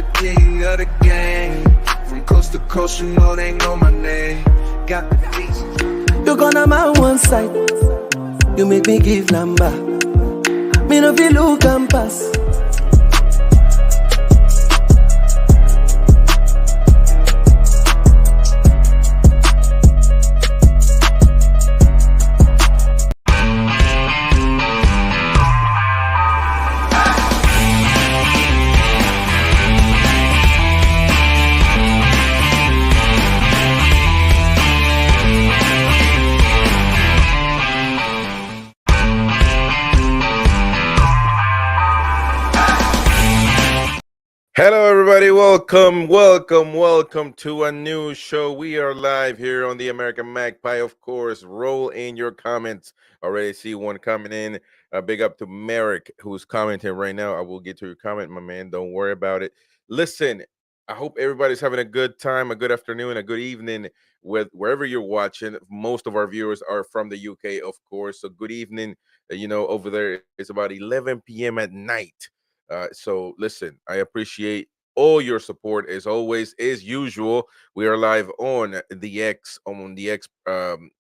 the king of the game. From coast to coast, you know they know my name. Got the beats. You gonna my one side. You make me give number. Me no feel look and pass. Hello, everybody. Welcome to a new show. We are live here on the American Magpie. Of course, roll in your comments. Already see one coming in. Big up to Merrick, who's commenting right now. I will get to your comment, my man. Don't worry about it. Listen, I hope everybody's having a good time, a good afternoon, a good evening with wherever you're watching. Most of our viewers are from the UK, of course. So good evening. Over there it's about 11 p.m. at night. So listen, I appreciate all your support as always. As usual, we are live on the X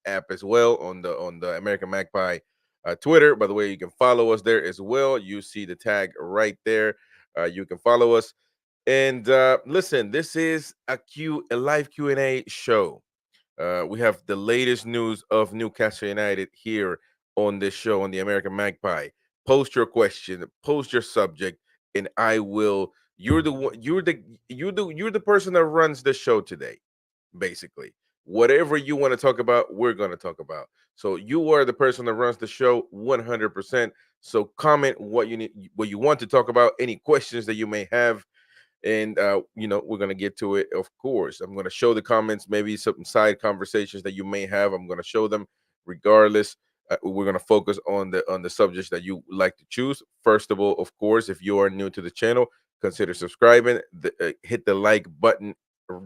app as well on the American Magpie Twitter. By the way, you can follow us there as well. You see the tag right there. You can follow us. And listen, this is a live Q&A show. We have the latest news of Newcastle United here on this show on the American Magpie. Post your question, post your subject, and I will. You're the one. You're the person that runs the show today. Basically, whatever you want to talk about, we're going to talk about. So you are the person that runs the show 100%. So comment what you need, what you want to talk about, any questions that you may have, and we're going to get to it. Of course, I'm going to show the comments, maybe some side conversations that you may have. I'm going to show them regardless. We're going to focus on the subjects that you like to choose. First of all, of course, if you are new to the channel, consider subscribing. Hit the like button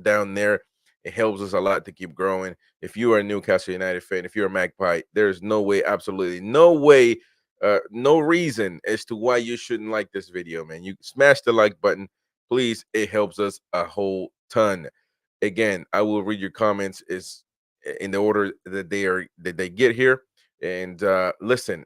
down there. It helps us a lot to keep growing. If you are a Newcastle United fan, if you're a Magpie, there's no way, absolutely no way, no reason as to why you shouldn't like this video, man. You smash the like button, please. It helps us a whole ton. Again, I will read your comments is in the order that they get here. And listen,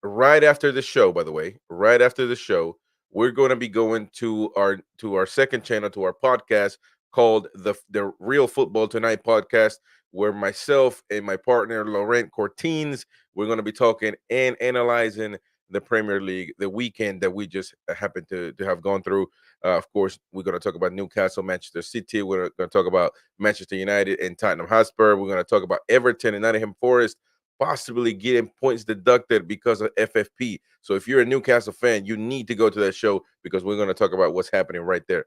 right after the show, by the way, right after the show, we're going to be going to our second channel, to our podcast called the Real Football Tonight podcast, where myself and my partner Laurent Cortines, we're going to be talking and analyzing the Premier League, the weekend that we just happened to have gone through. Of course, we're going to talk about Newcastle, Manchester City. We're going to talk about Manchester United and Tottenham Hotspur. We're going to talk about Everton and Nottingham Forest possibly getting points deducted because of FFP. So if you're a Newcastle fan, you need to go to that show because we're going to talk about what's happening right there.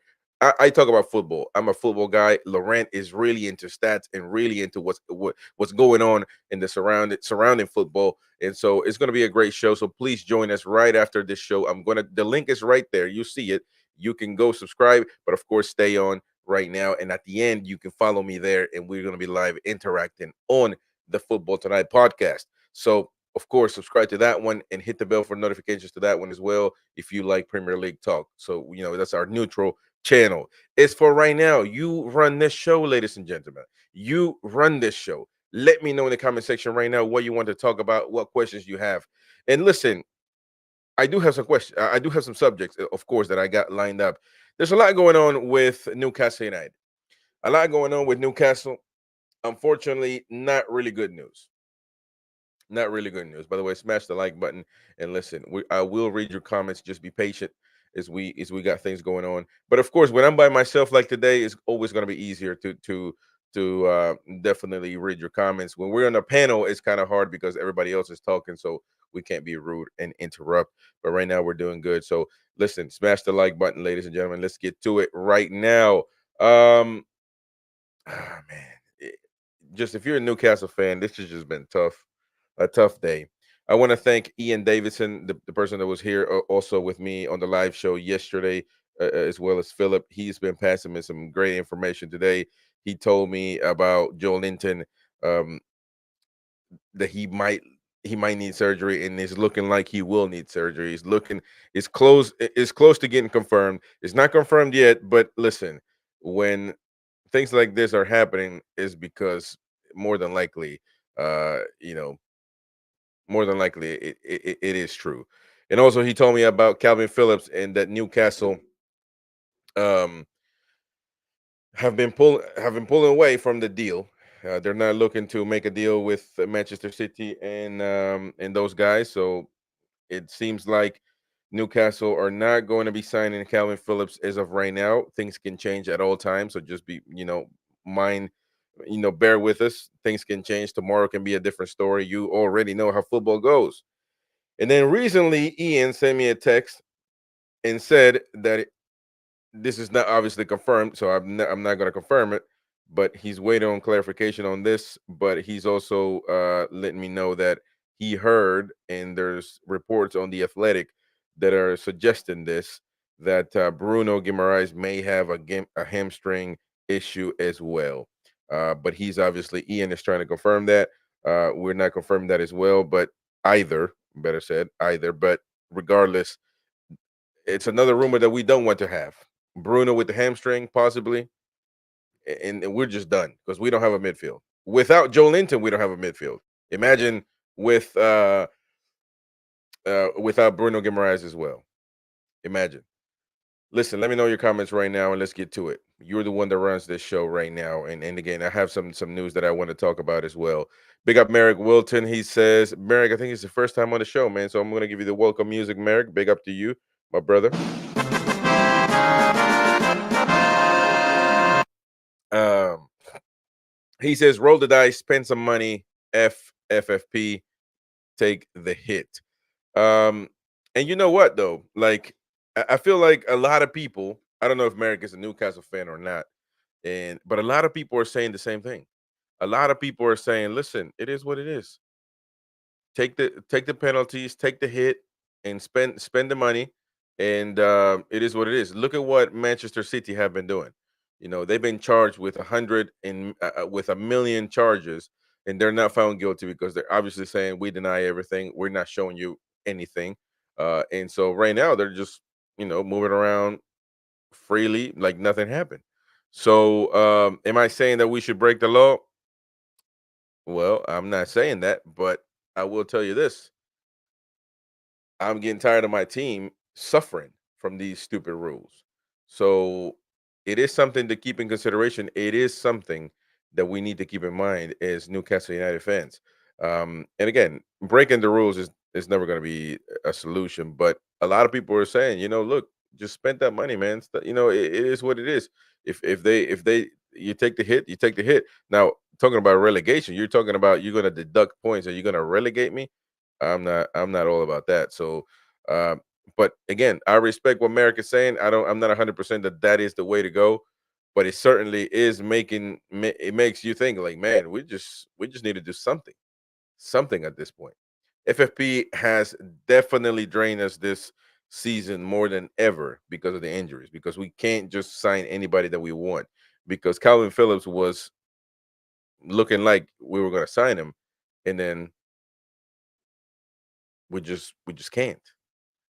I talk about football. I'm a football guy. Laurent is really into stats and really into what's going on in the surrounding football. And so it's going to be a great show. So please join us right after this show. The link is right there. You see it. You can go subscribe, but of course, stay on right now. And at the end, you can follow me there, and we're going to be live interacting on the Football Tonight podcast. So, of course, subscribe to that one and hit the bell for notifications to that one as well if you like Premier League talk. So, that's our neutral channel. It's for right now. You run this show, ladies and gentlemen. You run this show. Let me know in the comment section right now what you want to talk about, what questions you have. And listen, I do have some questions. I do have some subjects, of course, that I got lined up. There's a lot going on with Newcastle United. A lot going on with Newcastle. Unfortunately, not really good news. Not really good news. By the way, smash the like button and listen. I will read your comments. Just be patient as we got things going on. But of course, when I'm by myself like today, it's always going to be easier to definitely read your comments. When we're on a panel, it's kind of hard because everybody else is talking, so we can't be rude and interrupt. But right now, we're doing good. So listen, smash the like button, ladies and gentlemen. Let's get to it right now. Man, just if you're a Newcastle fan, this has just been tough. A tough day. I want to thank Ian Davidson, the person that was here also with me on the live show yesterday, as well as Philip. He's been passing me some great information today. He told me about Joel Linton, that he might he might need surgery, and it's looking like he will need surgery. It's close to getting confirmed. It's not confirmed yet, but listen, when things like this are happening, is because more than likely, uh, you know, more than likely it is true. And also, he told me about Calvin Phillips and that Newcastle um have been pulling away from the deal. They're not looking to make a deal with Manchester City and those guys. So it seems like Newcastle are not going to be signing Calvin Phillips as of right now. Things can change at all times, so just be, mind, bear with us. Things can change. Tomorrow can be a different story. You already know how football goes. And then recently, Ian sent me a text and said that this is not obviously confirmed, so I'm not going to confirm it. But he's waiting on clarification on this. But he's also letting me know that he heard, and there's reports on the Athletic that are suggesting this, that Bruno Guimaraes may have a hamstring issue as well. But he's obviously, Ian is trying to confirm that. We're not confirming that as well, but either, better said, either. But regardless, it's another rumor that we don't want to have. Bruno with the hamstring, possibly, and we're just done because we don't have a midfield. Without Joe Linton, we don't have a midfield. Imagine with without Bruno Guimaraes as well. Imagine. Listen, let me know your comments right now, and let's get to it. You're the one that runs this show right now, and again, I have some news that I want to talk about as well. Big up Merrick Wilton. He says, Merrick, I think it's the first time on the show, man. So I'm going to give you the welcome music, Merrick. Big up to you, my brother. Um, he says, roll the dice, spend some money. FFP, take the hit. Um, and you know what though? Like, I feel like a lot of people. I don't know if Merrick is a Newcastle fan or not, but a lot of people are saying the same thing. A lot of people are saying, "Listen, it is what it is. Take the penalties, take the hit, and spend the money, and it is what it is." Look at what Manchester City have been doing. They've been charged with 100 and with a million charges, and they're not found guilty because they're obviously saying we deny everything. We're not showing you anything, and so right now they're just moving around freely like nothing happened. So, am I saying that we should break the law? Well, I'm not saying that, but I will tell you this: I'm getting tired of my team suffering from these stupid rules. So it is something to keep in consideration. It is something that we need to keep in mind as Newcastle United fans. And again, breaking the rules is never going to be a solution. But a lot of people are saying, look, just spend that money, man. It is what it is. If they you take the hit, you take the hit. Now, talking about relegation, you're talking about you're going to deduct points. Are you going to relegate me? I'm not all about that. So, uh, but again, I respect what Merrick is saying. I'm not 100% that is the way to go, but it certainly is it makes you think like, man, we just need to do something at this point. FFP has definitely drained us this season more than ever because of the injuries, because we can't just sign anybody that we want, because Calvin Phillips was looking like we were going to sign him, and then we just can't.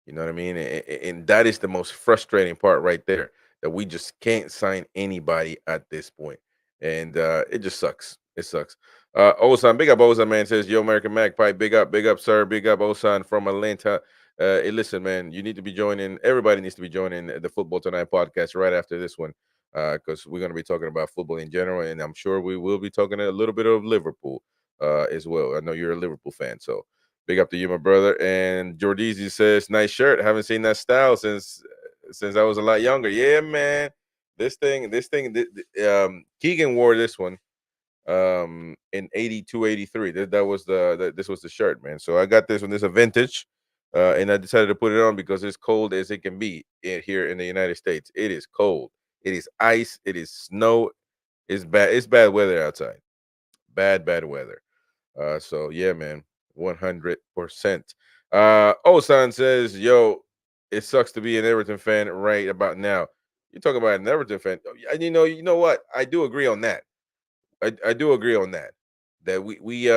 You know what I mean? And that is the most frustrating part right there, that we just can't sign anybody at this point. And it just sucks. It sucks. Osan, big up Osan, man, says, Yo, American Magpie, big up, sir. Big up Osan from Atlanta. Hey, listen, man, you need to be joining, everybody needs to be joining the Football Tonight podcast right after this one, because we're going to be talking about football in general. And I'm sure we will be talking a little bit of Liverpool as well. I know you're a Liverpool fan. So big up to you, my brother. And Jordizi says, "Nice shirt. Haven't seen that style since I was a lot younger." Yeah, man. Keegan wore this one in 82, 83. This was the shirt, man. So I got this one. This is a vintage. And I decided to put it on because it's cold as it can be here in the United States. It is cold. It is ice. It is snow. It's bad. It's bad weather outside. Bad weather. So yeah, man, 100%. Osan says, "Yo, it sucks to be an Everton fan right about now." You talk about an Everton fan, and you know what? I do agree on that. I do agree on that. That we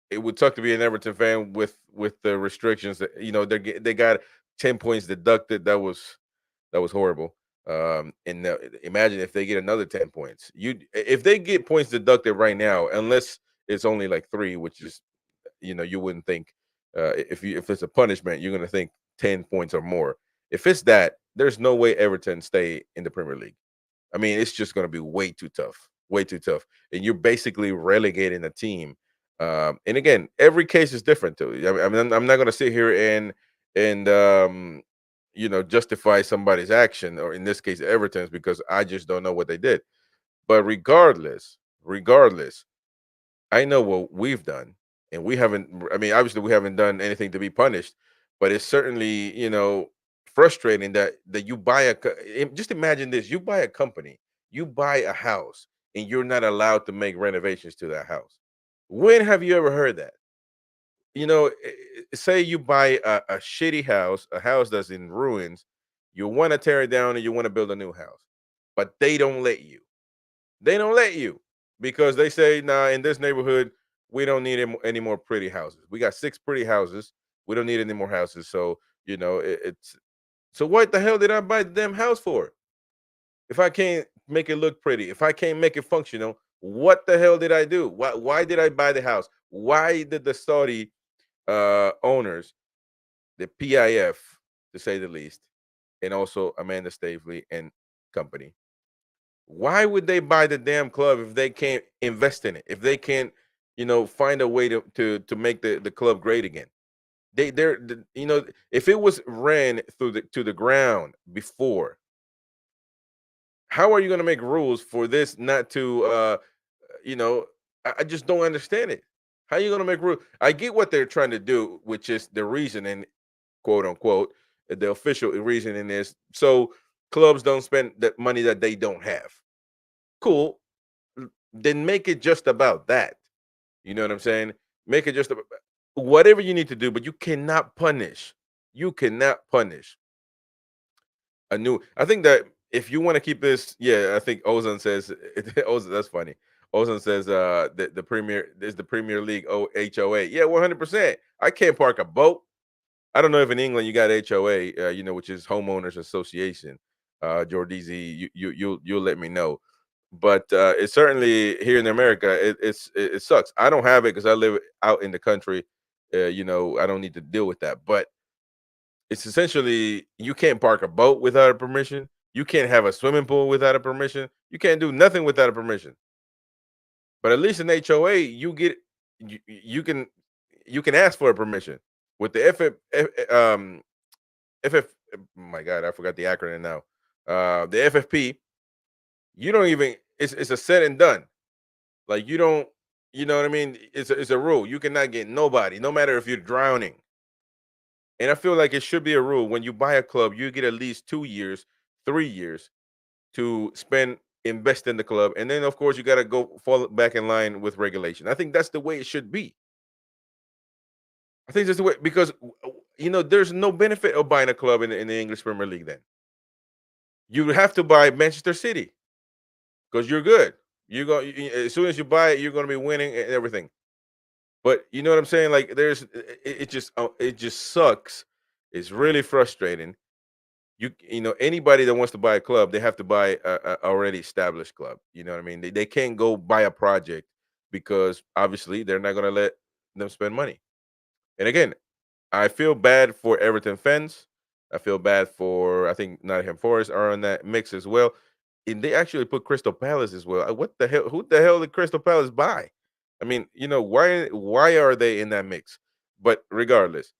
it would suck to be an Everton fan with the restrictions that they got 10 points deducted. That was horrible. And now, imagine if they get another 10 points. If they get points deducted right now, unless it's only like three, which is you wouldn't think if it's a punishment, you're gonna think 10 points or more. If it's that, there's no way Everton stay in the Premier League. I mean, it's just going to be way too tough, and you're basically relegating a team. And again, every case is different too. I mean, I'm not going to sit here and justify somebody's action, or in this case, Everton's, because I just don't know what they did. But regardless, I know what we've done, and we haven't. I mean, obviously, we haven't done anything to be punished, but it's certainly frustrating that you buy just imagine this: you buy a company, you buy a house, and you're not allowed to make renovations to that house. When have you ever heard that? Say you buy a shitty house, a house that's in ruins. You want to tear it down and you want to build a new house, but they don't let you. They don't let you because they say, nah, in this neighborhood, we don't need any more pretty houses. We got six pretty houses. We don't need any more houses. So, it's so what the hell did I buy the damn house for? If I can't make it look pretty, if I can't make it functional, what the hell did I do? Why did I buy the house? Why did the Saudi owners, the PIF, to say the least, and also Amanda Stavely and company, why would they buy the damn club if they can't invest in it? If they can't, find a way to make the club great again? If it was ran to the ground before, how are you going to make rules for this not to? You know, I just don't understand it. How are you going to make rules? I get what they're trying to do, which is the reasoning, quote unquote. The official reasoning is so clubs don't spend that money that they don't have. Cool. Then make it just about that. You know what I'm saying? Make it just about whatever you need to do, but you cannot punish. You cannot punish a new. I think that if you want to keep this, yeah, I think Ozan says Ozan. That's funny. Ozan says the Premier is the Premier League HOA. Yeah, 100%. I can't park a boat. I don't know if in England you got HOA, which is homeowners association. Jordizi, you'll let me know. But it's certainly here in America, it sucks. I don't have it because I live out in the country. I don't need to deal with that. But it's essentially you can't park a boat without a permission. You can't have a swimming pool without a permission. You can't do nothing without a permission. But at least in HOA, you can ask for a permission. With the FF, oh my God, I forgot the acronym now. The FFP, you don't even. It's a said and done. Like you don't, you know what I mean? It's a rule. You cannot get nobody, no matter if you're drowning. And I feel like it should be a rule when you buy a club, you get at least 2 years, 3 years to invest in the club, and then of course you got to go fall back in line with regulation. I think that's the way it should be. I think that's the way because there's no benefit of buying a club in the English Premier League. Then you have to buy Manchester City because you're good. As soon as you buy it, you're going to be winning and everything. But you know what I'm saying? Like it just sucks. It's really frustrating. Anybody that wants to buy a club, they have to buy a already established club. You know what I mean? They can't go buy a project because obviously they're not going to let them spend money. And again, I feel bad for Everton fans. I feel bad for I think Nottingham Forest are on that mix as well. And they actually put Crystal Palace as well. What the hell? Who the hell did Crystal Palace buy? I mean, why are they in that mix? But regardless,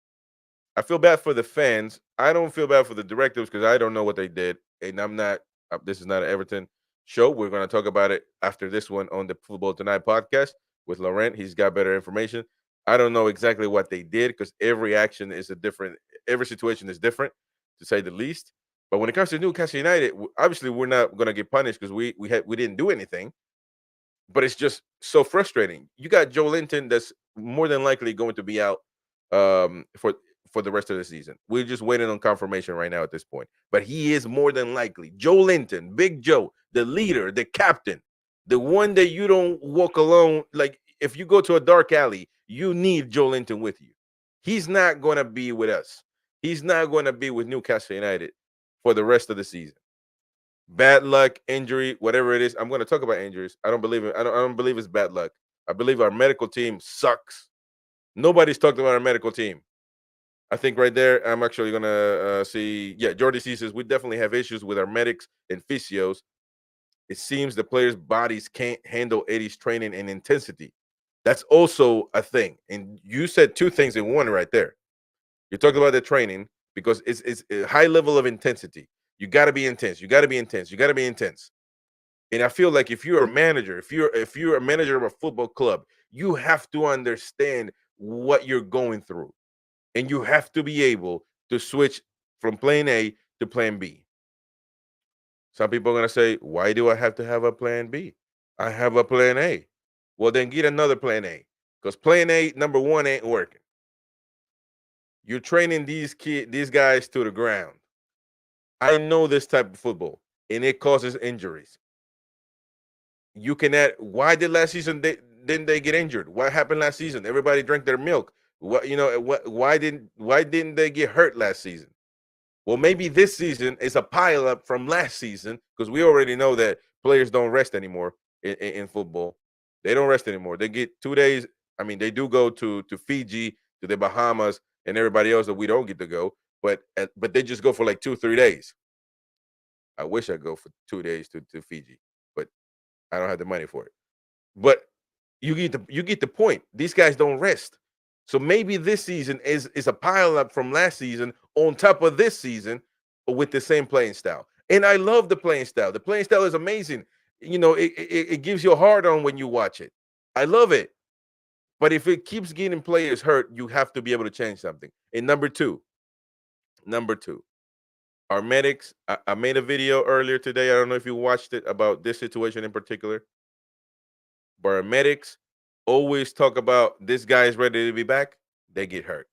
I feel bad for the fans. I don't feel bad for the directives because I don't know what they did, and I'm not. This is not an Everton show. We're going to talk about it after this one on the Football Tonight podcast with Laurent. He's got better information. I don't know exactly what they did because every action is a different. Every situation is different, to say the least. But when it comes to Newcastle United, obviously we're not going to get punished because we didn't do anything. But it's just so frustrating. You got Joe Linton that's more than likely going to be out for the rest of the season. We're just waiting on confirmation right now at this point. But he is more than likely. Joe Linton, Big Joe, the leader, the captain, the one that you don't walk alone. Like if you go to a dark alley, you need Joe Linton with you. He's not going to be with us. He's not going to be with Newcastle United for the rest of the season. Bad luck, injury, whatever it is. I'm going to talk about injuries. I don't believe it. I don't believe it's bad luck. I believe our medical team sucks. Nobody's talked about our medical team. I think right there, I'm actually going to see. Yeah, Jordy C says we definitely have issues with our medics and physios. It seems the players' bodies can't handle 80s training and intensity. That's also a thing. And you said two things in one right there. You talked about the training because it's a high level of intensity. You got to be intense. You got to be intense. You got to be intense. And I feel like if you're a manager, if you're a manager of a football club, you have to understand what you're going through, and you have to be able to switch from plan A to plan B. Some people are going to say, why do I have to have a plan B? I have a plan A. Well, then get another plan A, because plan A number one ain't working. You're training these guys to the ground. I know this type of football, and it causes injuries. You can add, why did last season didn't they get injured? What happened last season? Everybody drank their milk. Why didn't they get hurt last season? Well, maybe this season is a pile up from last season, because we already know that players don't rest anymore in football. They don't rest anymore. They get 2 days. I mean, they do go to Fiji, to the Bahamas, and everybody else that we don't get to go, but they just go for like 2-3 days. I wish I'd go for 2 days to Fiji, but I don't have the money for it. But you get the point. These guys don't rest. So maybe this season is a pile up from last season on top of this season with the same playing style. And I love the playing style. The playing style is amazing. It gives you a hard on when you watch it. I love it. But if it keeps getting players hurt, you have to be able to change something. And number two, our medics. I made a video earlier today. I don't know if you watched it about this situation in particular. But our medics always talk about this guy is ready to be back. They get hurt.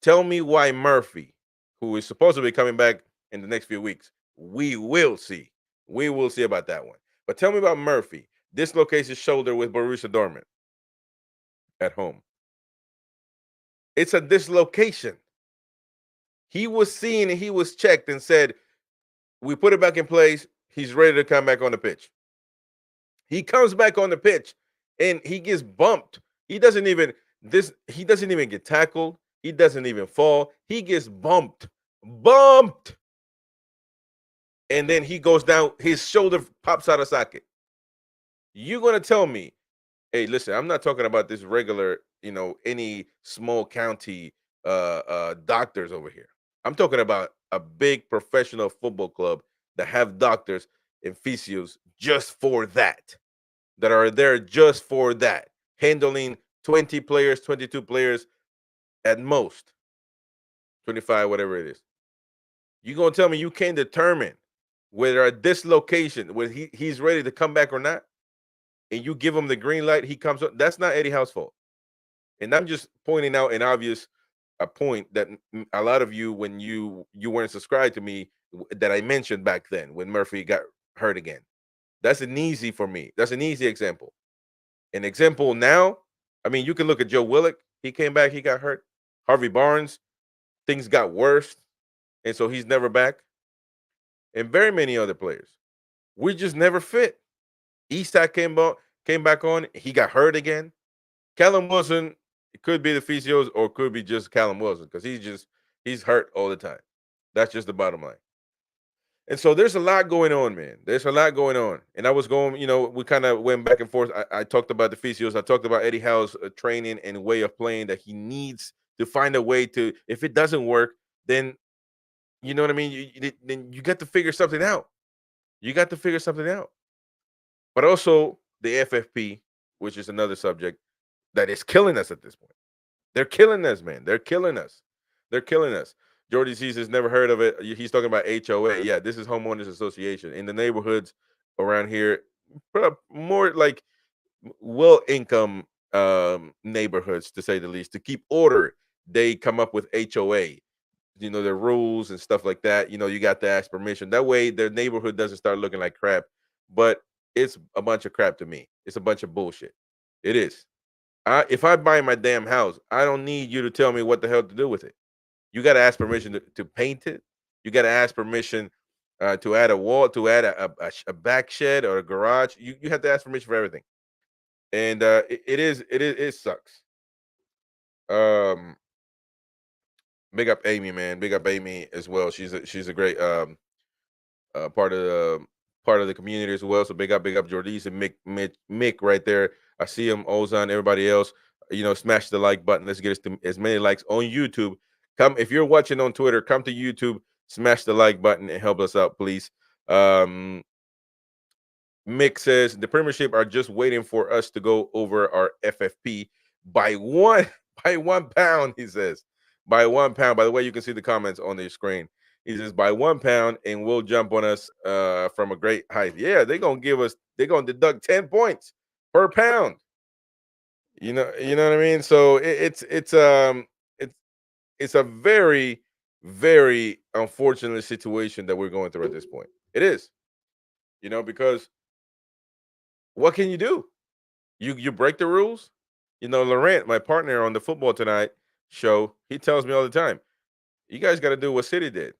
Tell me why Murphy, who is supposed to be coming back in the next few weeks, we will see. We will see about that one. But tell me about Murphy. Dislocates his shoulder with Borussia Dortmund at home. It's a dislocation. He was seen and he was checked and said, we put it back in place. He's ready to come back on the pitch. He comes back on the pitch and he gets bumped. He doesn't even get tackled. He doesn't even fall. He gets bumped. And then he goes down, his shoulder pops out of socket. You're going to tell me, hey, listen, I'm not talking about this regular, any small county doctors over here. I'm talking about a big professional football club that have doctors and physios just for that are there just for that, handling 20 players, 22 players at most, 25, whatever it is. You're going to tell me you can't determine whether a dislocation, whether he's ready to come back or not, and you give him the green light, he comes up. That's not Eddie Howe's fault. And I'm just pointing out an obvious point that a lot of you, when you weren't subscribed to me, that I mentioned back then when Murphy got hurt again. That's an easy for me. That's an easy example. An example now, I mean, you can look at Joe Willock. He came back, he got hurt. Harvey Barnes, things got worse, and so he's never back. And very many other players. We just never fit. Isak came back on, he got hurt again. Callum Wilson, it could be the physios or it could be just Callum Wilson, because he's hurt all the time. That's just the bottom line. And so there's a lot going on, man. There's a lot going on. And I was going, we kind of went back and forth. I talked about the physios. I talked about Eddie Howe's training and way of playing, that he needs to find a way to, if it doesn't work, then, you know what I mean? Then you got to figure something out. You got to figure something out. But also the FFP, which is another subject that is killing us at this point. They're killing us, man. They're killing us. They're killing us. Jordy C's has never heard of it. He's talking about HOA. Yeah, this is homeowners association. In the neighborhoods around here, more like well-income neighborhoods, to say the least, to keep order, they come up with HOA. Their rules and stuff like that. You got to ask permission. That way, their neighborhood doesn't start looking like crap. But it's a bunch of crap to me. It's a bunch of bullshit. It is. If I buy my damn house, I don't need you to tell me what the hell to do with it. You got to ask permission to paint it. You got to ask permission to add a wall, to add a back shed or a garage. You have to ask permission for everything, and it sucks. Um, Big up Amy, man. Big up Amy as well. She's a great uh, part of the part of the community as well. So big up Jordice and Mick right there. I see him, Ozan, everybody else. Smash the like button. Let's get us to as many likes on YouTube. Come if you're watching on Twitter, come to YouTube, smash the like button and help us out, please. Um, Mick says the Premiership are just waiting for us to go over our FFP by one by 1 pound. He says by 1 pound. By the way, you can see the comments on the screen. He says by 1 pound and will jump on us from a great height. Yeah, they're gonna deduct 10 points per pound. You know what I mean. So it's it's a very very unfortunate situation that we're going through at this point. It is, because what can you do? You break the rules. Laurent, my partner on the Football Tonight show, he tells me all the time, you guys got to do what City did.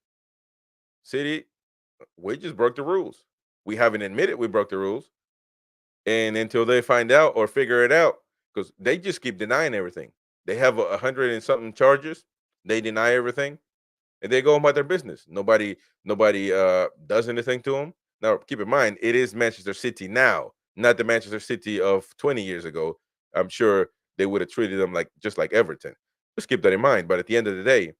City, we just broke the rules. We haven't admitted we broke the rules. And until they find out or figure it out, because they just keep denying everything. They have 100 and something charges. They deny everything and they go about their business. Nobody does anything to them. Now, keep in mind, it is Manchester City now, not the Manchester City of 20 years ago. I'm sure they would have treated them just like Everton. Just keep that in mind. But at the end of the day,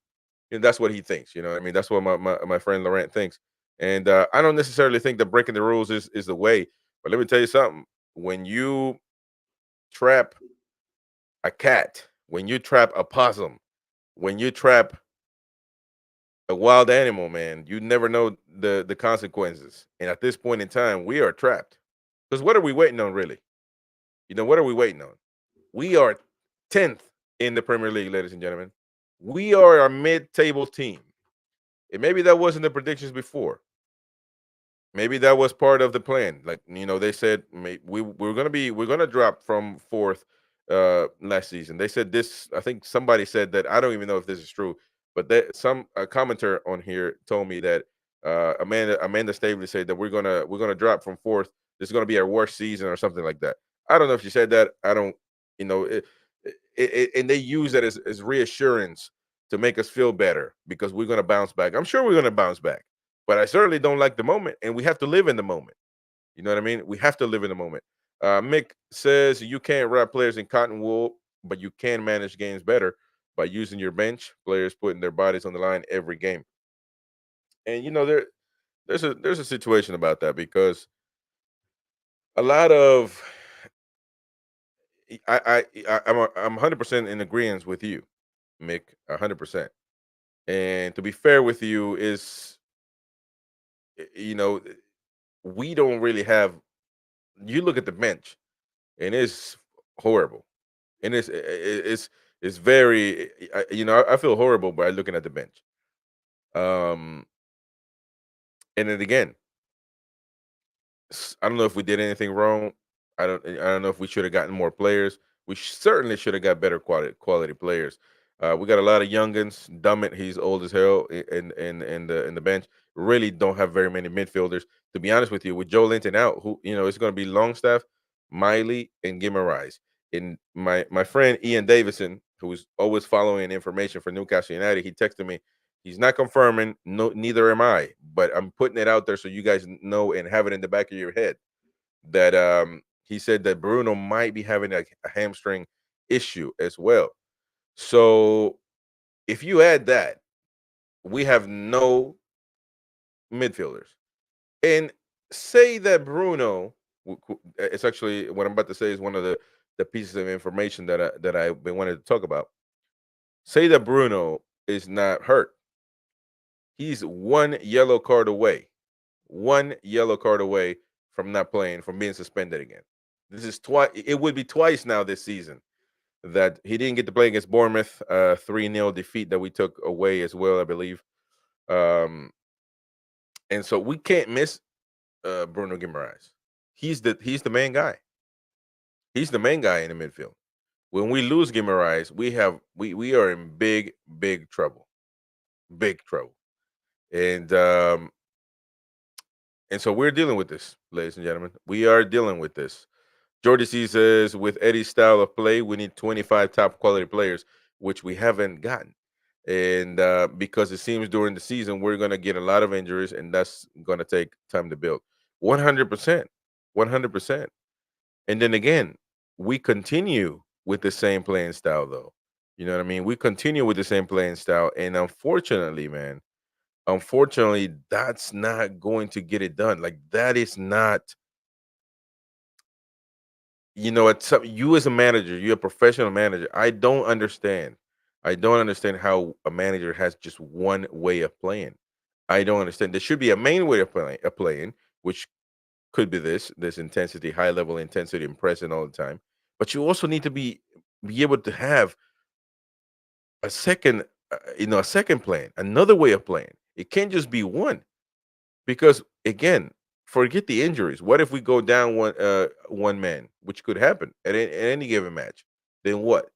that's what he thinks. I mean, that's what my friend Laurent thinks. And I don't necessarily think that breaking the rules is the way. But let me tell you something. When you trap a cat, when you trap a possum, when you trap a wild animal, man, you never know the consequences. And at this point in time, we are trapped. Because what are we waiting on, really? What are we waiting on? We are 10th in the Premier League, ladies and gentlemen. We are a mid-table team. And maybe that wasn't the predictions before. Maybe that was part of the plan. Like, they said we're gonna drop from fourth last season. They said this. I think somebody said that. I don't even know if this is true, but some commenter on here told me that Amanda Staveley said that we're gonna drop from fourth. This is gonna be our worst season or something like that. I don't know if she said that. I don't. And they use that as reassurance to make us feel better because we're gonna bounce back. I'm sure we're gonna bounce back. But I certainly don't like the moment, and we have to live in the moment. You know what I mean? We have to live in the moment. Mick says you can't wrap players in cotton wool, but you can manage games better by using your bench players, putting their bodies on the line every game. And there's a situation about that because a lot of I'm 100% in agreement with you, Mick, 100%. And to be fair with you is you know we don't really have. You look at the bench and it's horrible, and it's very. I feel horrible by looking at the bench. Um, and then again, I don't know if we did anything wrong. I don't know if we should have gotten more players. We certainly should have got better quality players. We got a lot of youngins. Dummett, he's old as hell in the bench. Really don't have very many midfielders. To be honest with you, with Joe Linton out, who it's going to be Longstaff, Miley, and Guimaraes. And my friend Ian Davison, who's always following information for Newcastle United, he texted me. He's not confirming. No, neither am I. But I'm putting it out there so you guys know and have it in the back of your head that he said that Bruno might be having a hamstring issue as well. So if you add that, we have no midfielders. And say that Bruno, it's actually what I'm about to say is one of the pieces of information that I've been wanting to talk about. Say that Bruno is not hurt. He's one yellow card away. One yellow card away from not playing, from being suspended again. This is twice. It would be twice now this season that he didn't get to play against Bournemouth. 3-0 defeat that we took away as well, I believe. And so we can't miss Bruno Guimaraes. He's the main guy. He's the main guy in the midfield. When we lose Guimaraes, we are in big trouble, big trouble, and so we're dealing with this, ladies and gentlemen. We are dealing with this. Jordy C says, with Eddie's style of play, we need 25 top quality players, which we haven't gotten. And because it seems during the season, we're going to get a lot of injuries, and that's going to take time to build. 100%. 100%. And then again, we continue with the same playing style, though. You know what I mean? We continue with the same playing style. And unfortunately, man, unfortunately, that's not going to get it done. Like, that is not, it's something you as a manager, you're a professional manager. I don't understand how a manager has just one way of playing. I don't understand. There should be a main way of playing, which could be this intensity, high level intensity, and present all the time. But you also need to be able to have a second, a second plan, another way of playing. It can't just be one. Because again, forget the injuries. What if we go down one man, which could happen at any given match? Then what?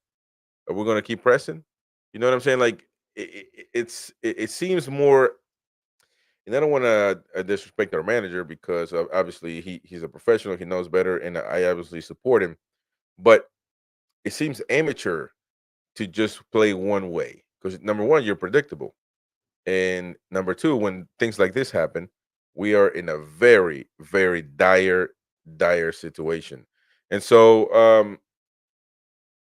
Are we going to keep pressing? You know what I'm saying? Like it seems more. And I don't want to disrespect our manager because obviously he's a professional. He knows better, and I obviously support him. But it seems amateur to just play one way because number one, you're predictable. And number two, when things like this happen, we are in a very, very dire situation. And so,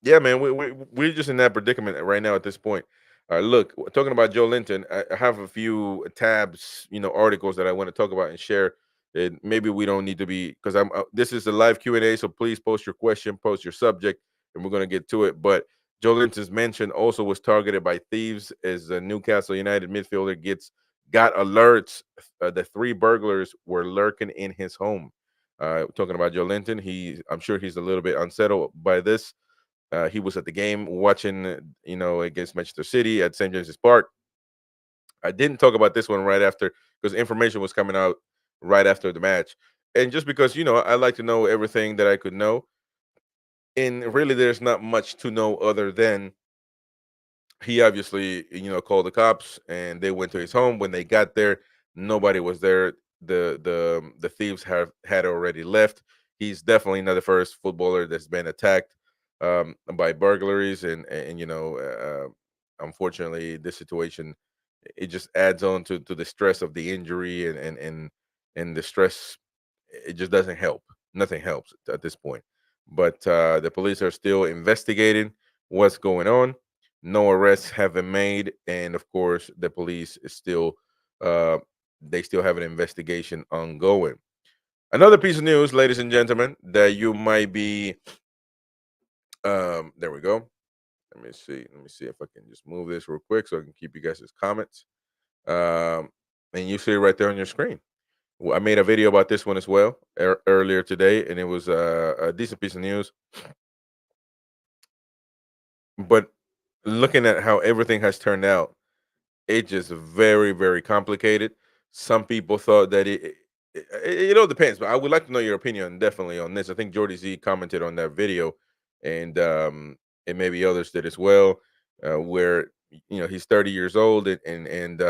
yeah, man, we're just in that predicament right now at this point. Look, talking about Joe Linton, I have a few tabs, articles that I want to talk about and share. And maybe we don't need to be because I'm. This is a live Q&A, so please post your question, post your subject, and we're gonna get to it. But Joe Linton's mentioned also was targeted by thieves as a Newcastle United midfielder got alerts that three burglars were lurking in his home. Talking about Joe Linton, I'm sure he's a little bit unsettled by this. He was at the game watching, against Manchester City at St. James's Park. I didn't talk about this one right after because information was coming out right after the match. And just because, I like to know everything that I could know. And really, there's not much to know other than he obviously, called the cops and they went to his home. When they got there, nobody was there. The thieves had already left. He's definitely not the first footballer that's been attacked by burglaries, and unfortunately, this situation it just adds on to the stress of the injury and the stress. It just doesn't help. Nothing helps at this point. But the police are still investigating what's going on. No arrests have been made, and of course, the police is still uh, they still have an investigation ongoing. Another piece of news, ladies and gentlemen, that you might be. There we go. Let me see. Let me see if I can just move this real quick so I can keep you guys' comments. Um, and you see it right there on your screen. I made a video about this one as well earlier today, and it was a decent piece of news. But looking at how everything has turned out, it's just very, very complicated. Some people thought that it all depends, but I would like to know your opinion definitely on this. I think Jordy Z commented on that video, and maybe others did as well. Where he's 30 years old and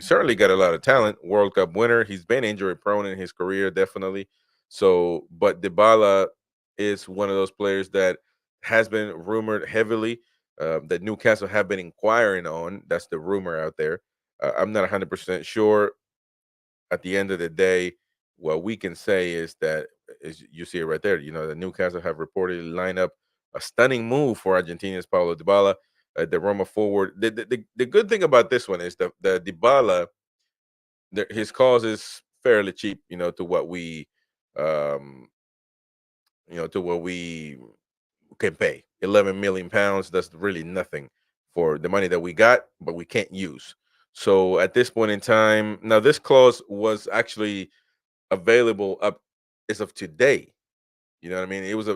certainly got a lot of talent. World Cup winner. He's been injury prone in his career, definitely. So, but Dybala is one of those players that has been rumored heavily that Newcastle have been inquiring on. That's the rumor out there. I'm not 100% sure. At the end of the day, what we can say is that, as you see it right there, the Newcastle have reportedly lined up a stunning move for Argentina's Paulo Dybala, the Roma forward. The good thing about this one is the Dybala, his cause is fairly cheap, to what we, um, to what we can pay. 11 million pounds. That's really nothing for the money that we got, but we can't use. So at this point in time, now this clause was actually available up as of today. You know what I mean? It was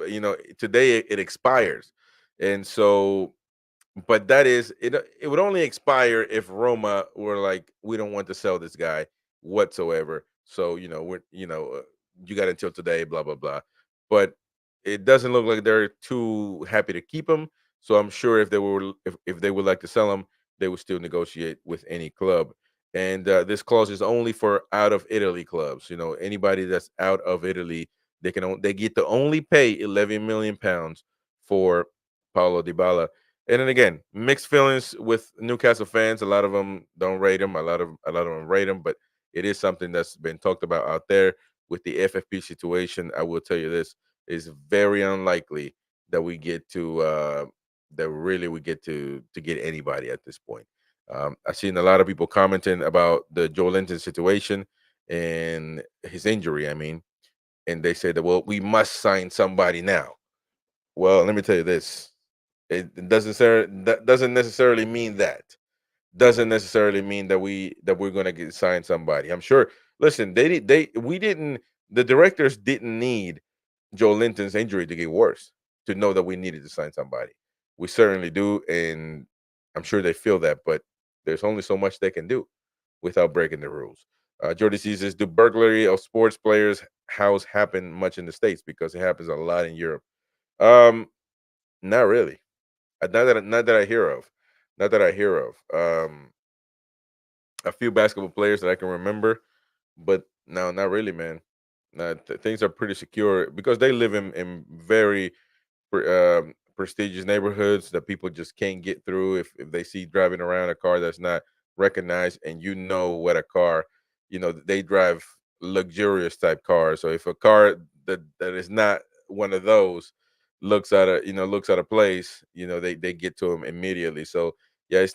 today it expires, and so but that is it. It would only expire if Roma were like, we don't want to sell this guy whatsoever. So you got until today, blah blah blah. But it doesn't look like they're too happy to keep him. So I'm sure if they would like to sell him, they would still negotiate with any club. And this clause is only for out of Italy clubs. You know, anybody that's out of Italy, they get to only pay 11 million pounds for Paulo Dybala. And then again, mixed feelings with Newcastle fans. A lot of them don't rate him. A lot of them rate him, but it is something that's been talked about out there with the FFP situation. I will tell you this: is very unlikely that we get to that really we get to get anybody at this point. I've seen a lot of people commenting about the Joe Linton situation and his injury. I mean, and they say that, well, we must sign somebody now. Well, let me tell you this: that doesn't necessarily mean that. Doesn't necessarily mean that we're going to get sign somebody. I'm sure. Listen, we didn't. The directors didn't need Joe Linton's injury to get worse to know that we needed to sign somebody. We certainly do, and I'm sure they feel that. But there's only so much they can do without breaking the rules. Jordy says, "Do burglary of sports players' house happen much in the states? Because it happens a lot in Europe." Um, Not really. Not that I hear of. Not that I hear of. A few basketball players that I can remember, but no, not really, man. No, things are pretty secure because they live in very prestigious neighborhoods that people just can't get through if they see driving around a car that's not recognized, and you know what a car, they drive luxurious type cars. So if a car that is not one of those looks at a place, they get to them immediately. So yeah, it's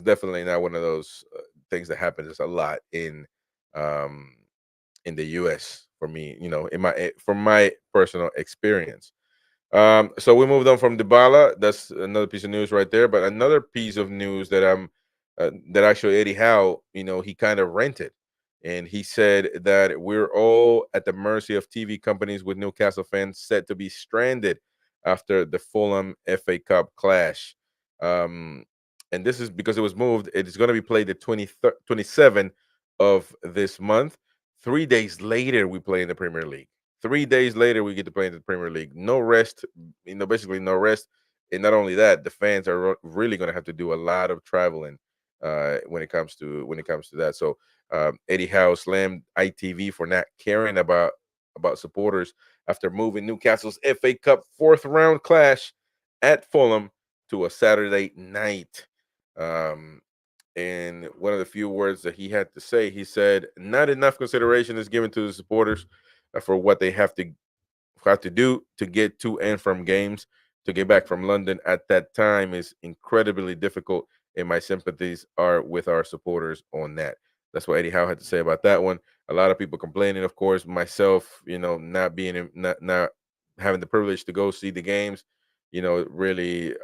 definitely not one of those things that happens a lot um in the US for me, from my personal experience. So we moved on from Dybala. That's another piece of news right there. But another piece of news that actually Eddie Howe, he kind of rented, and he said that we're all at the mercy of TV companies, with Newcastle fans set to be stranded after the Fulham FA Cup clash. Um, and this is because it was moved. It is going to be played the 27th of this month. 3 days later, we play in the Premier League. 3 days later, we get to play in the Premier League. No rest, basically no rest. And not only that, the fans are really going to have to do a lot of traveling when it comes to that. So Eddie Howe slammed ITV for not caring about supporters after moving Newcastle's FA Cup fourth round clash at Fulham to a Saturday night. Um, and one of the few words that he had to say, he said, "Not enough consideration is given to the supporters for what they have to do to get to and from games. To get back from London at that time is incredibly difficult, and my sympathies are with our supporters on that." That's what Eddie Howe had to say about that one. A lot of people complaining, of course, myself, not being not having the privilege to go see the games, it really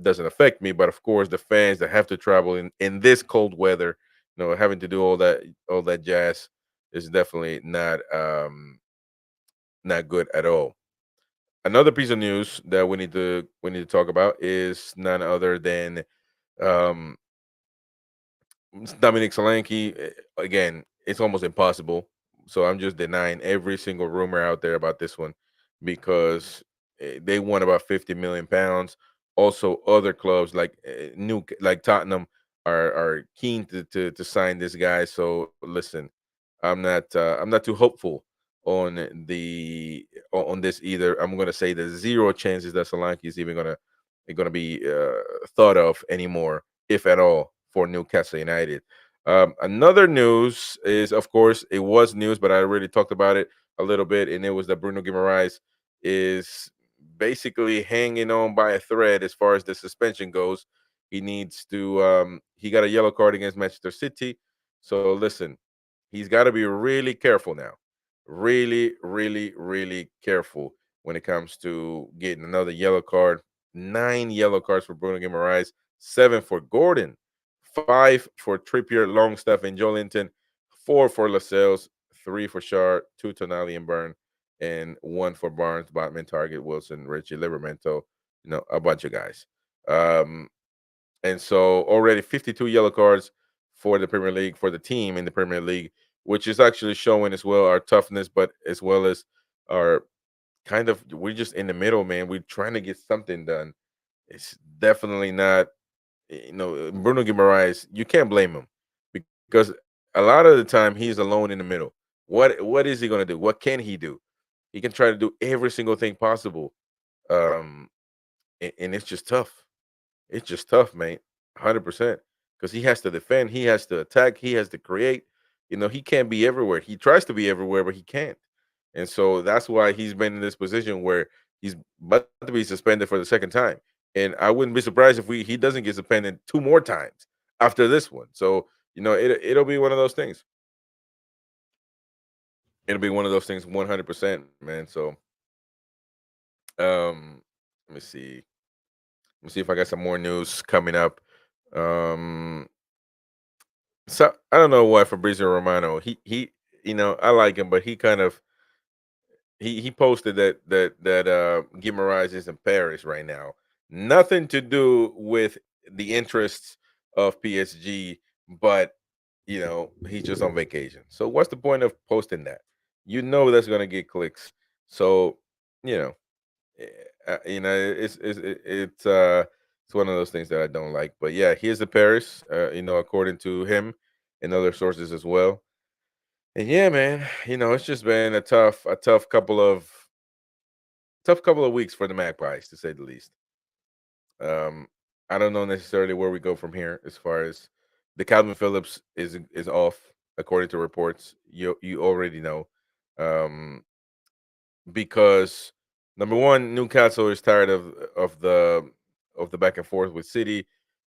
doesn't affect me. But of course, the fans that have to travel in this cold weather, having to do all that jazz is definitely not good at all. Another piece of news that we need to talk about is none other than um, Dominic Solanke. Again, it's almost impossible. So I'm just denying every single rumor out there about this one because they won about 50 million pounds. Also, other clubs like Tottenham are keen to sign this guy. So listen, I'm not too hopeful on on this either. I'm gonna say there's zero chances that Solanke is even gonna be thought of anymore, if at all, for Newcastle United. Another news is, of course, it was news, but I already talked about it a little bit, and it was that Bruno Guimaraes is basically hanging on by a thread as far as the suspension goes. He got a yellow card against Manchester City. So listen, he's got to be really careful now. Really, really, really careful when it comes to getting another yellow card. 9 yellow cards for Bruno Guimaraes, 7 for Gordon, 5 for Trippier, Longstaff, and Joelinton, 4 for Lascelles, 3 for Shard, 2 Tonali and Byrne, and 1 for Barnes, Botman, Target, Wilson, Richie, Livermento, a bunch of guys. Um, and so already 52 yellow cards for the Premier League, for the team in the Premier League, which is actually showing as well our toughness, but as well as are kind of, we're just in the middle, man. We're trying to get something done. It's definitely not, Bruno Guimaraes. You can't blame him because a lot of the time he's alone in the middle. What is he gonna do? What can he do? He can try to do every single thing possible, um, and it's just tough. It's just tough, man. 100%. Because he has to defend, he has to attack, he has to create. He can't be everywhere. He tries to be everywhere, but he can't. And so that's why he's been in this position where he's about to be suspended for the second time. And I wouldn't be surprised if he doesn't get suspended two more times after this one. So, it'll be one of those things. It'll be one of those things 100%, man. So, um, let me see. Let me see if I got some more news coming up. Um, So I don't know why Fabrizio Romano. I like him, but he kind of he posted that Guimaraes is in Paris right now. Nothing to do with the interests of PSG, but he's just on vacation. So what's the point of posting that? That's gonna get clicks. So you know, eh, it's one of those things that I don't like. But yeah, he is in Paris. According to him and other sources as well. And yeah, man, it's just been a tough couple of weeks for the Magpies, to say the least. Um, I don't know necessarily where we go from here as far as the Calvin Phillips is off, according to reports. You already know. Um, because number one, Newcastle is tired of the back and forth with City,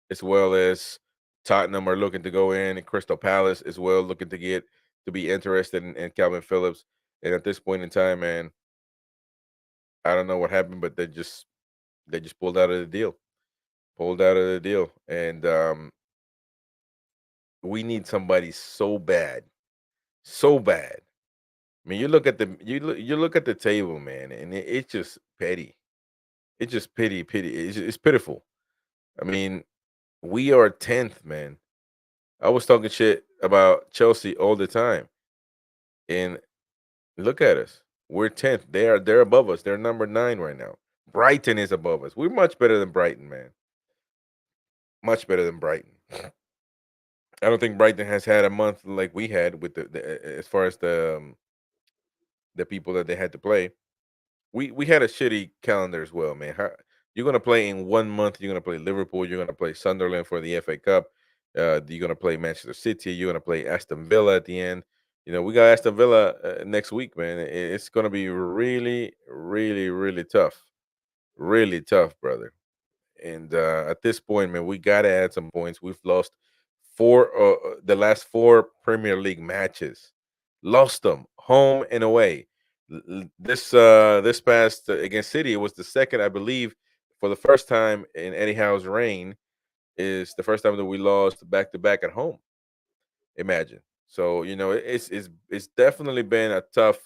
as well as Tottenham are looking to go in, and Crystal Palace as well looking to be interested in Calvin Phillips. And at this point in time, man, I don't know what happened, but they just pulled out of the deal, and we need somebody so bad, so bad. I mean, you look at the table, man, and it's just petty. It's just pity. It's pitiful. I mean, we are 10th, man. I was talking shit about Chelsea all the time, and look at us. We're 10th. They're above us. They're number 9 right now. Brighton is above us. We're much better than Brighton, man. Much better than Brighton. I don't think Brighton has had a month like we had with as far as the people that they had to play. We had a shitty calendar as well, man. You're gonna play in 1 month? You're gonna play Liverpool. You're gonna play Sunderland for the FA Cup. You're gonna play Manchester City. You're gonna play Aston Villa at the end. We got Aston Villa next week, man. It's gonna be really, really, really tough, brother. And at this point, man, we gotta add some points. We've lost the last 4 Premier League matches, lost them home and away. This past against City, it was the second, I believe, for the first time in Eddie Howe's reign. Is the first time that we lost back to back at home. Imagine. So it's definitely been a tough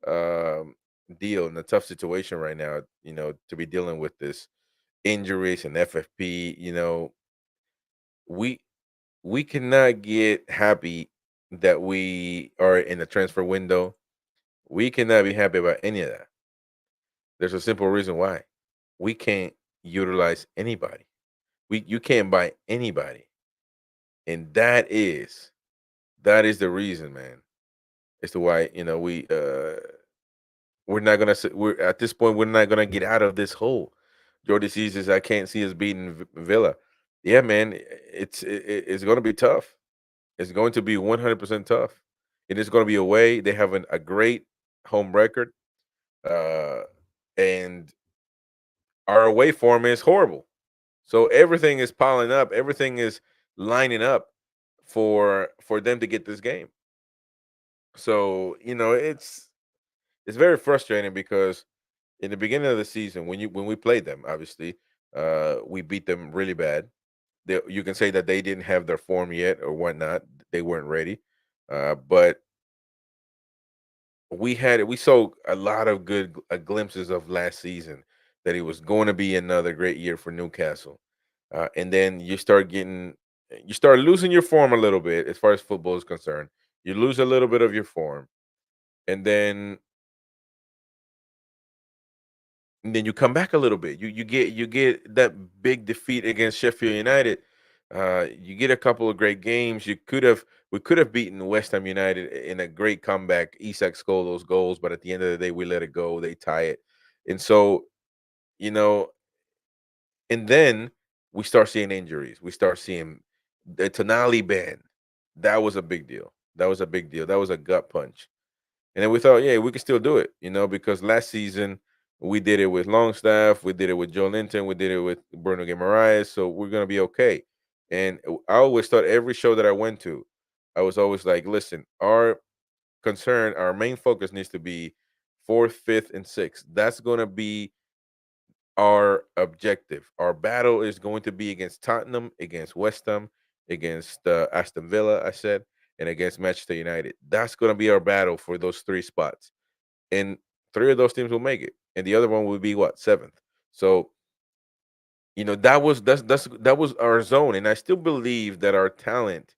um, deal and a tough situation right now. To be dealing with this injuries and FFP. We we cannot get happy that we are in the transfer window. We cannot be happy about any of that. There's a simple reason why. We can't utilize anybody. You can't buy anybody. And that is the reason, man. As to why, we're not gonna we're at this point we're not gonna get out of this hole. Jordy says I can't see us beating Villa. Yeah, man, it's gonna be tough. It's going to be 100% tough. It is going to be away. They have a great home record, uh, and our away form is horrible. So everything is piling up. Everything is lining up for them to get this game. So it's very frustrating because in the beginning of the season, when we played them, obviously, we beat them really bad. You can say that they didn't have their form yet or whatnot. They weren't ready, but we saw a lot of good glimpses of last season that it was going to be another great year for Newcastle, and then you start losing your form a little bit as far as football is concerned. You lose a little bit of your form, and then and then you come back a little bit. You get that big defeat against Sheffield United. You get a couple of great games. We could have beaten West Ham United in a great comeback. Isak scored those goals, but at the end of the day, we let it go. They tie it, and so you know, and then we start seeing injuries. We start seeing the Tonali ban. That was a big deal. That was a big deal. That was a gut punch. And then we thought, yeah, we could still do it, because last season we did it with Longstaff, we did it with Joe Linton, we did it with Bruno Guimaraes, so we're gonna be okay. And I always thought every show that I went to, I was always like, listen, our main focus needs to be fourth, fifth, and sixth. That's gonna be our objective. Our battle is going to be against Tottenham, against West Ham, against Aston Villa, I said, and against Manchester United. That's going to be our battle for those three spots. And three of those teams will make it. And the other one will be what? Seventh. So, that was our zone. And I still believe that our talent,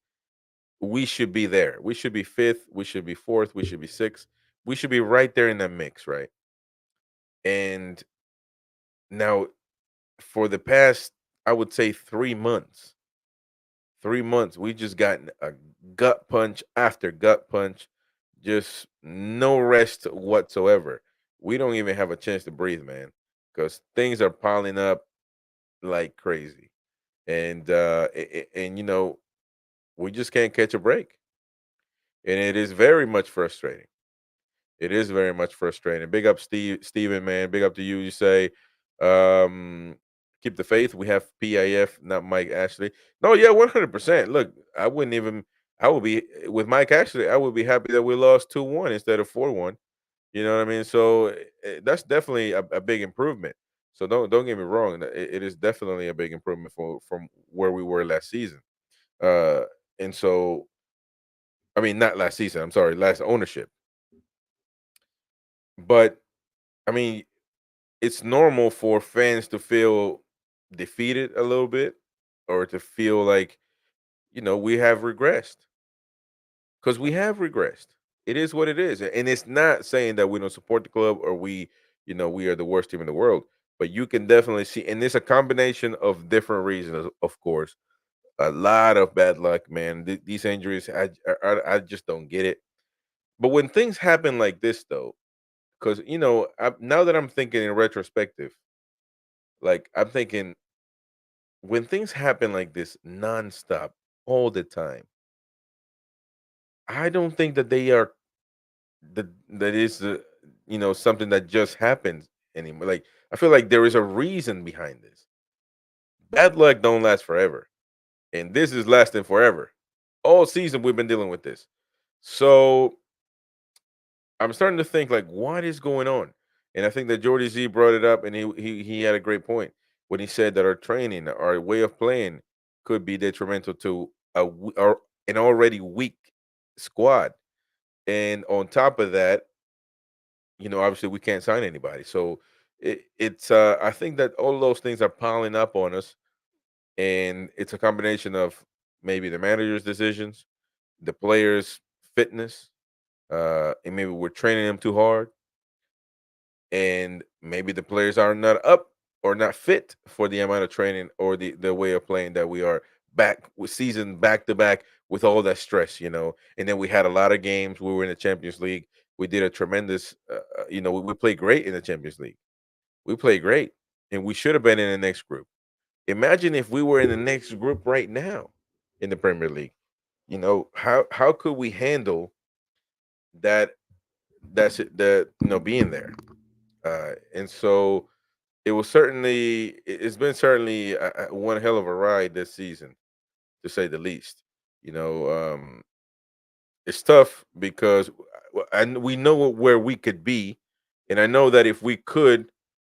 we should be there. We should be fifth, we should be fourth, we should be sixth. We should be right there in that mix, right? And now for the past, I would say 3 months, 3 months, we just gotten a gut punch after gut punch, just no rest whatsoever. We don't even have a chance to breathe, man, because things are piling up like crazy, and we just can't catch a break, and it is very much frustrating. It is very much frustrating. Big up Steven, man. Big up to you. You say, um, keep the faith. We have PIF, not Mike Ashley. No, yeah, 100%. Look, I would be with Mike Ashley. I would be happy that we lost 2-1 instead of 4-1. You know what I mean? So that's definitely a big improvement. So don't get me wrong. It is definitely a big improvement from where we were last season. Uh, and so, I mean, not last season. I'm sorry, last ownership. But I mean, it's normal for fans to feel defeated a little bit, or to feel like, we have regressed, because we have regressed. It is what it is. And it's not saying that we don't support the club, or we are the worst team in the world. But you can definitely see, and it's a combination of different reasons, of course. A lot of bad luck, man. These injuries, I just don't get it. But when things happen like this, though, because now that I'm thinking in retrospective, like I'm thinking, when things happen like this nonstop all the time, I don't think that they are that is something that just happens anymore. Like, I feel like there is a reason behind this. Bad luck don't last forever, and this is lasting forever. All season we've been dealing with this, so I'm starting to think, like, what is going on? And I think that Jordy Z brought it up, and he had a great point when he said that our training, our way of playing, could be detrimental to an already weak squad. And on top of that, obviously we can't sign anybody. So I think that all of those things are piling up on us, and it's a combination of maybe the manager's decisions, the players' fitness, and maybe we're training them too hard, and maybe the players are not up or not fit for the amount of training or the way of playing that we are back with season back to back with all that stress, and then we had a lot of games. We were in the Champions League. We did a tremendous, we played great in the Champions League. We played great, and we should have been in the next group. Imagine if we were in the next group right now in the Premier League. How could we handle that? That's it, that being there. And so it's been certainly one hell of a ride this season, to say the least. You know, it's tough because and we know where we could be, and I know that if we could,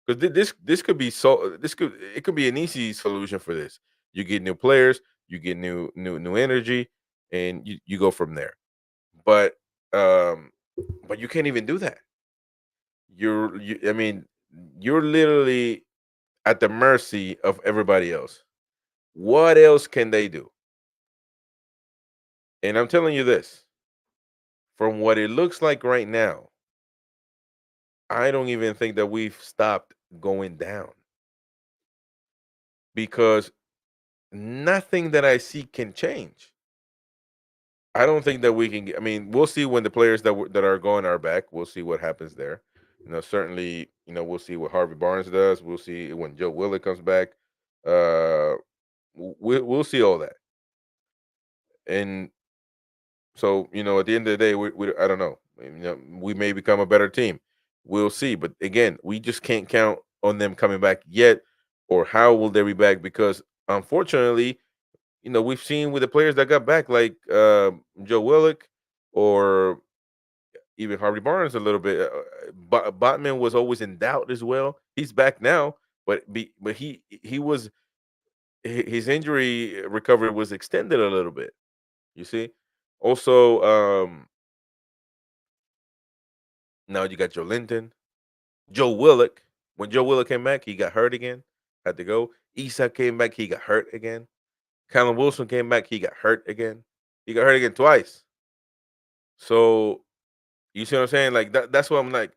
because this could be it could be an easy solution for this. You get new players, you get new energy, and you go from there. But um, but you can't even do that. I mean, you're literally at the mercy of everybody else. What else can they do? And I'm telling you this, from what it looks like right now, I don't even think that we've stopped going down because nothing that I see can change. I don't think that we can I mean, we'll see when the players that are going are back. We'll see what happens there. Certainly, we'll see what Harvey Barnes does. We'll see when Joe Willock comes back. Uh, we'll see all that. And so, at the end of the day, we I don't know. We may become a better team. We'll see. But again, we just can't count on them coming back yet. Or how will they be back? Because unfortunately, we've seen with the players that got back, like Joe Willock or even Harvey Barnes a little bit. Botman was always in doubt as well. He's back now, but he was his injury recovery was extended a little bit. You see, also now you got Joe Linton, Joe Willock. When Joe Willock came back, he got hurt again, had to go. Isak came back, he got hurt again. Callum Wilson came back, he got hurt again. He got hurt again twice. So you see what I'm saying? Like that's what I'm like.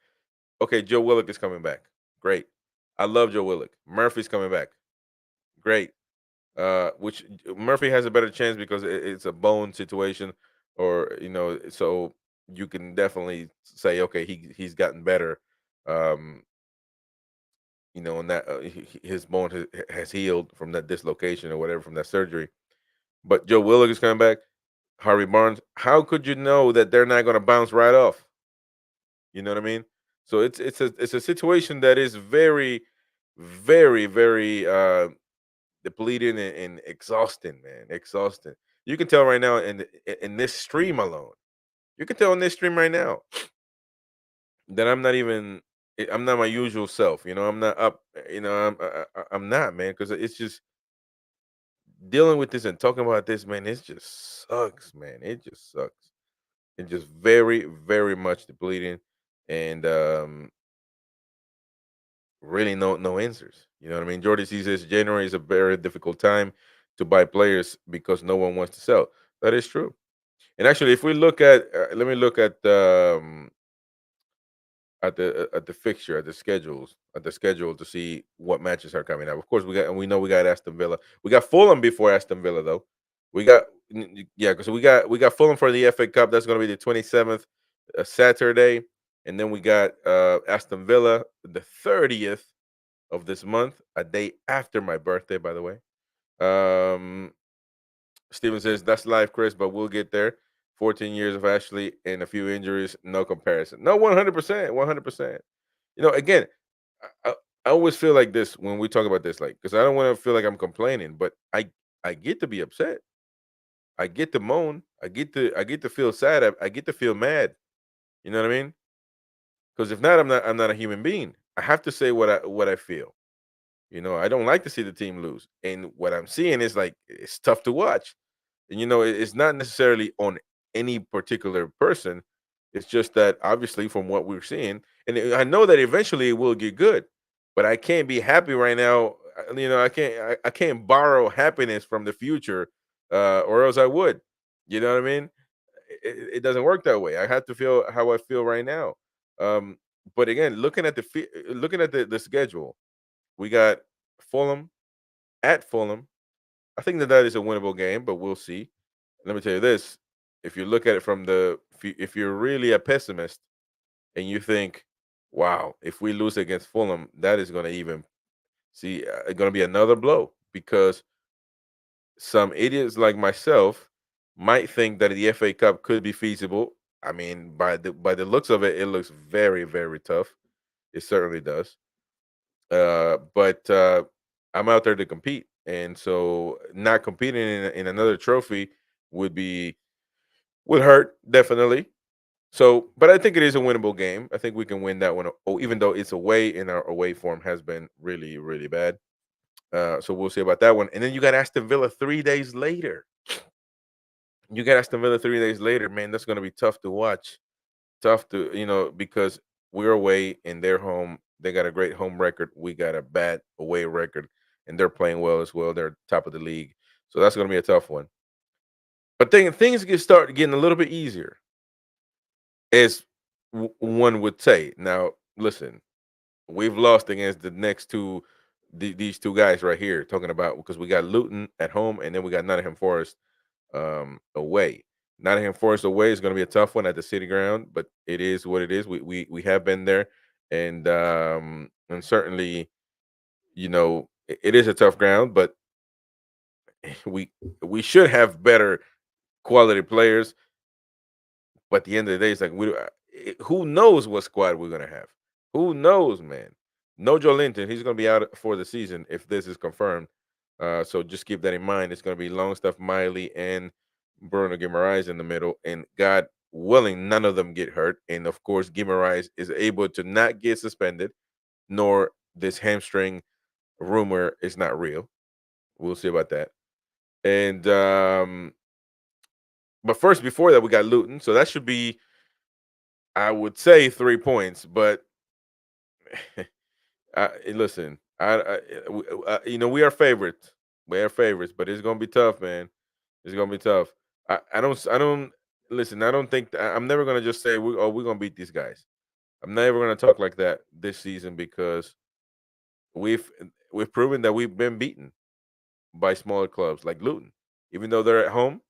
Okay, Joe Willock is coming back. Great. I love Joe Willock. Murphy's coming back. Great. Which Murphy has a better chance because it's a bone situation, or so you can definitely say, okay, he's gotten better. Um, and that his bone has healed from that dislocation or whatever from that surgery. But Joe Willock is coming back. Harvey Barnes. How could you know that they're not going to bounce right off? You know what I mean? So it's a situation that is very, very, very depleting and exhausting, man. Exhausting. You can tell right now in this stream alone. You can tell in this stream right now that I'm not my usual self. I'm not up. I'm not, man, because it's just dealing with this and talking about this, man. It just sucks, man. It just sucks. It's just very, very much depleting, and really no answers. You know what I mean? Jordy C says January is a very difficult time to buy players because no one wants to sell. That is true. And actually, if we look at, let me look at the fixture, at the schedule to see what matches are coming up. Of course, we know we got Aston Villa. We got Fulham before Aston Villa though. We got yeah, because we got Fulham for the FA Cup. That's going to be the 27th, Saturday, and then we got Aston Villa the 30th of this month, a day after my birthday, by the way. Um, Steven says that's life, Chris, but we'll get there. 14 years of Ashley and a few injuries, no comparison. No, 100%, 100%. Again, I, I I always feel like this when we talk about this, like, because I don't want to feel like I'm complaining, but I get to be upset. I get to moan. I get to feel sad. I get to feel mad. You know what I mean? Because if not, I'm not a human being. I have to say what I feel. I don't like to see the team lose. And what I'm seeing is like it's tough to watch. And it's not necessarily on any particular person. It's just that obviously from what we're seeing, and I know that eventually it will get good, but I can't be happy right now. I can't borrow happiness from the future, or else I would. You know what I mean? It doesn't work that way. I have to feel how I feel right now. Um, but again, looking at the schedule, we got Fulham at Fulham. I think that is a winnable game, but we'll see. Let me tell you this: if you look at it from if you're really a pessimist and you think, "Wow, if we lose against Fulham, that is going to even going to be another blow," because some idiots like myself might think that the FA Cup could be feasible. I mean, by the looks of it, it looks very, very tough. It certainly does. But I'm out there to compete, and so not competing in another trophy would hurt definitely. So, but I think it is a winnable game. I think we can win that one. Oh, even though it's away, and our away form has been really, really bad. So we'll see about that one. And then you got Aston Villa 3 days later. You got Aston Villa 3 days later, man. That's going to be tough to watch. Tough to because we're away and they're home. They got a great home record. We got a bad away record, and they're playing well as well. They're top of the league, so that's going to be a tough one. But things start getting a little bit easier, as one would say. Now, listen, we've lost against the next two, these two guys right here. Talking about because we got Luton at home and then we got Nottingham Forest away. Nottingham Forest away is going to be a tough one at the City Ground, but it is what it is. We have been there, and certainly, it is a tough ground, but we we should have better quality players. But at the end of the day, it's like who knows what squad we're gonna have? Who knows, man? No Joe Linton, he's gonna be out for the season if this is confirmed. So just keep that in mind. It's gonna be Longstaff, Miley, and Bruno Guimaraes in the middle, and God willing, none of them get hurt. And of course, Guimaraes is able to not get suspended, nor this hamstring rumor is not real. We'll see about that. And but first, before that, we got Luton, so that should be, I would say, 3 points. But listen, we are favorites. We are favorites, but it's gonna be tough, man. It's gonna be tough. I don't listen. I don't think I'm never gonna just say we're gonna beat these guys. I'm never gonna talk like that this season because we've we've proven that we've been beaten by smaller clubs like Luton, even though they're at home.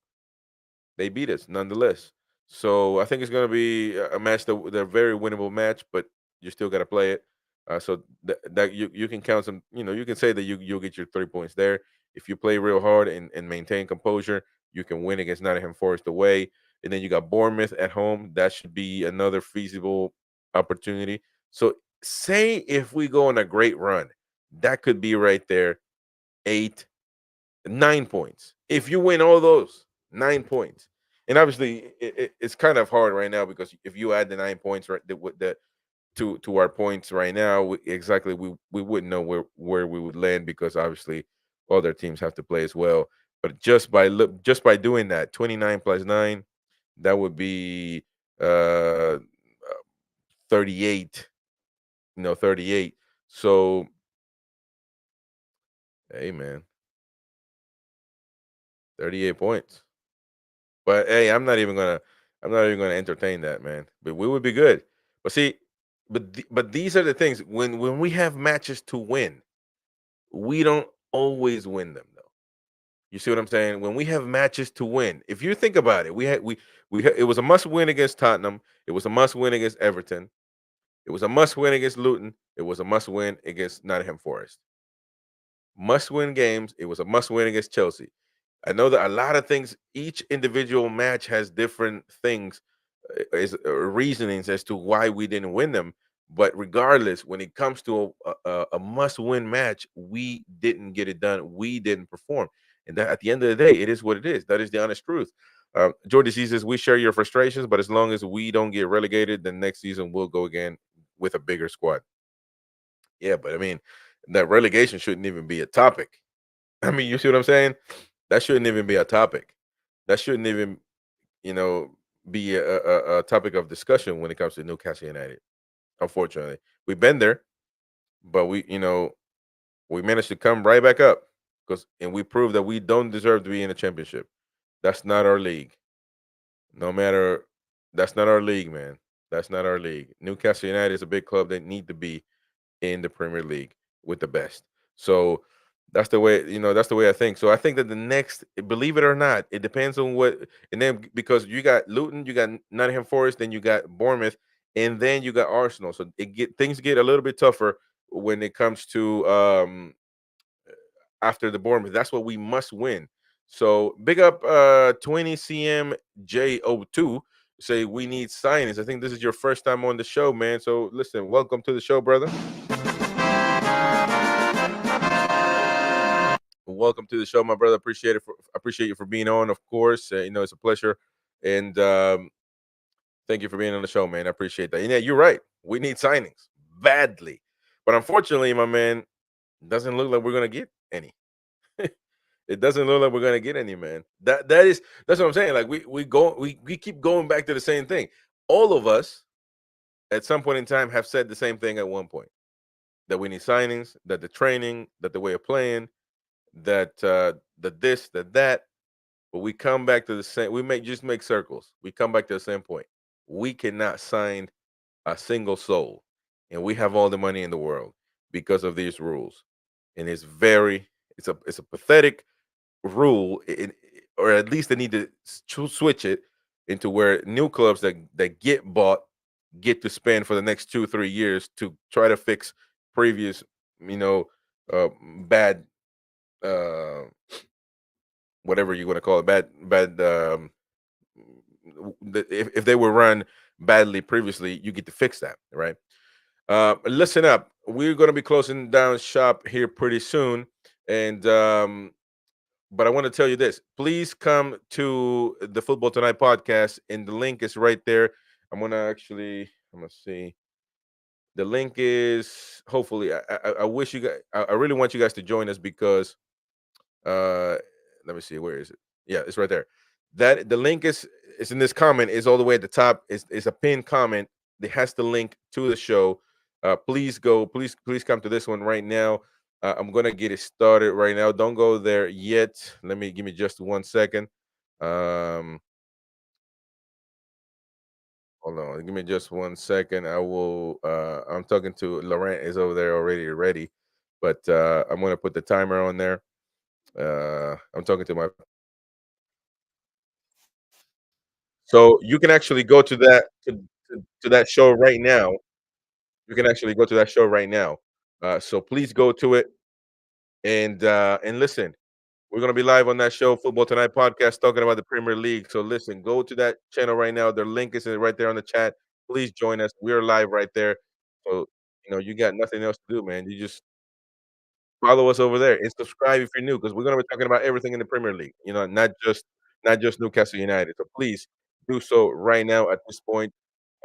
They beat us nonetheless. So I think it's going to be a match they're very winnable match, but you still got to play it. So that you can count some, you can say that you'll get your 3 points there if you play real hard and maintain composure. You can win against Nottingham Forest away, and then you got Bournemouth at home. That should be another feasible opportunity. So say if we go on a great run, that could be right there, 8, 9 points. If you win all those, 9 points. And obviously, it's kind of hard right now because if you add the 9 points right to our points right now, we wouldn't know where we would land because obviously other teams have to play as well. But just by doing that, 29 plus 9, that would be 38. 38. So, hey man, 38 points. But hey, I'm not even gonna entertain that, man. But we would be good. But see, but these are the things when we have matches to win, we don't always win them though. You see what I'm saying? When we have matches to win, if you think about it, it was a must win against Tottenham. It was a must win against Everton. It was a must win against Luton. It was a must win against Nottingham Forest. Must win games. It was a must win against Chelsea. I know that a lot of things, each individual match has different things, reasonings as to why we didn't win them. But regardless, when it comes to a must-win match, we didn't get it done. We didn't perform, and that at the end of the day, it is what it is. That is the honest truth. Jordy C says we share your frustrations, but as long as we don't get relegated, then next season we'll go again with a bigger squad. Yeah, but I mean, that relegation shouldn't even be a topic. I mean, you see what I'm saying? That shouldn't even be a topic. That shouldn't even, you know, be a topic of discussion when it comes to Newcastle United. Unfortunately, we've been there, but we managed to come right back up and we proved that we don't deserve to be in the championship. That's not our league. No matter, that's not our league, man. That's not our league. Newcastle United is a big club that need to be in the Premier League with the best. So that's the way I think. So I think that the next, believe it or not, it depends on what, and then because you got Luton, you got Nottingham Forest, then you got Bournemouth, and then you got Arsenal. So things get a little bit tougher when it comes to after the Bournemouth. That's what we must win. So big up 20CMJ02. Say we need signings. I think this is your first time on the show, man. So listen, welcome to the show, brother. Welcome to the show, my brother. Appreciate you for being on. Of course, it's a pleasure, and thank you for being on the show, man. I appreciate that. And yeah, you're right. We need signings badly, but unfortunately, my man, it doesn't look like we're gonna get any. It doesn't look like we're gonna get any, man. That's what I'm saying. Like we keep going back to the same thing. All of us at some point in time have said the same thing at one point, that we need signings, that the training, that the way of playing, that this, that. But we come back to the same. We make circles. We come back to the same point. We cannot sign a single soul, and we have all the money in the world because of these rules. And it's a pathetic rule, or at least they need to switch it into where new clubs that get bought get to spend for the next 2 3 years to try to fix previous, you know, uh, bad, uh, whatever you want to call it, bad. If they were run badly previously, you get to fix that, right? Listen up. We're going to be closing down shop here pretty soon, and but I want to tell you this. Please come to the Football Tonight podcast, and the link is right there. I'm gonna see. The link is hopefully. I wish you guys. I really want you guys to join us because uh, let me see. Where is it? Yeah, it's right there. That the link is in this comment. Is all the way at the top. Is a pinned comment that has the link to the show. Please go. Please come to this one right now. I'm gonna get it started right now. Don't go there yet. Give me just 1 second. Um, Hold on. Give me just 1 second. I'm talking to Laurent is over there already ready, but I'm gonna put the timer on there. I'm talking to my. So you can actually go to that show right now. You can actually go to that show right now. So please go to it and listen. We're gonna be live on that show, Football Tonight podcast, talking about the Premier League. So listen, go to that channel right now. The link is right there on the chat. Please join us. We're live right there. So you got nothing else to do, man. You just follow us over there and subscribe if you're new, because we're gonna be talking about everything in the Premier League. Not just Newcastle United. So please do so right now at this point.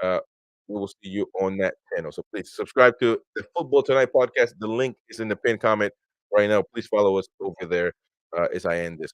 Uh, we will see you on that channel. So please subscribe to the Football Tonight podcast. The link is in the pinned comment right now. Please follow us over there as I end this.